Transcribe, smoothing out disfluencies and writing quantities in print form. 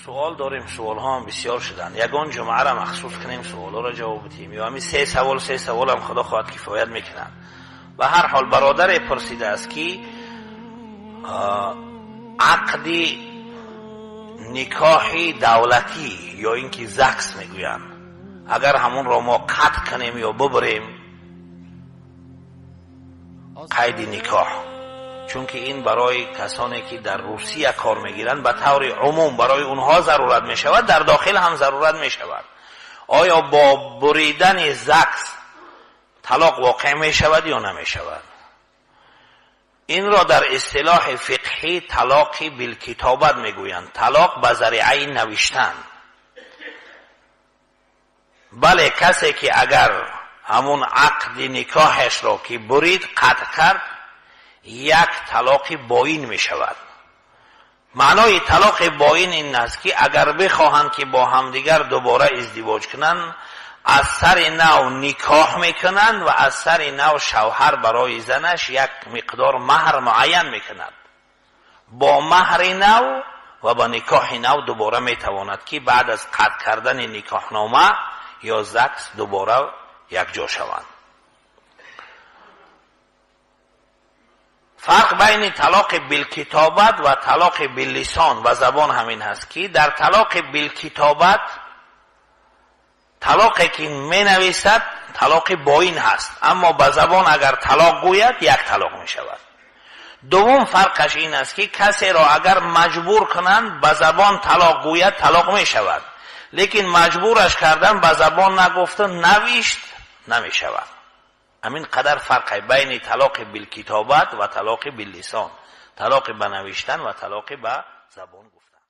سوال داریم، سوال ها هم بسیار شدن. یگان جمعه را مخصوص کنیم سوال ها را جواب بدیم، یا همین سه سوال هم خدا خواهد کفایت میکنن. و هر حال برادر پرسیده است که عقد نکاح دولتی یا اینکه زکس میگوین، اگر همون را ما قطع کنیم یا ببریم قید نکاح، چون که این برای کسانی که در روسیه کار میگیرن به طور عموم برای اونها ضرورت میشود، در داخل هم ضرورت میشود. آیا با بریدن زکس طلاق واقع میشود یا نمیشود؟ این را در اصطلاح فقهی طلاق بالکتابت میگویند، طلاق به ذریعه نوشتن. بله، کسی که اگر همون عقد نکاحش را که برید قطع کرد، یک طلاق باین می شود. معنای طلاق باین این است که اگر بخواهند که با همدیگر دوباره ازدواج کنند، از سر نو نکاح میکنند و از سر نو شوهر برای زنش یک مقدار مهر معین میکند. با مهر نو و با نکاح نو دوباره میتواند که بعد از قطع کردن نکاحنامه یا زکس دوباره یک جا شوند. فرق بین طلاق بالکتابت و طلاق باللسان و زبان همین هست که در طلاق بالکتابت طلاقی که می نویسد طلاق باین هست، اما به زبان اگر طلاق گوید یک طلاق می شود. دوم فرقش این است که کسی را اگر مجبور کنند به زبان طلاق گوید طلاق می شود، لیکن مجبورش کردن به زبان نگفتن نوشت نمی شود. همین قدر فرق بین طلاق بالکتابت و طلاق باللسان، طلاق به نوشتن و طلاق به زبان گفتن.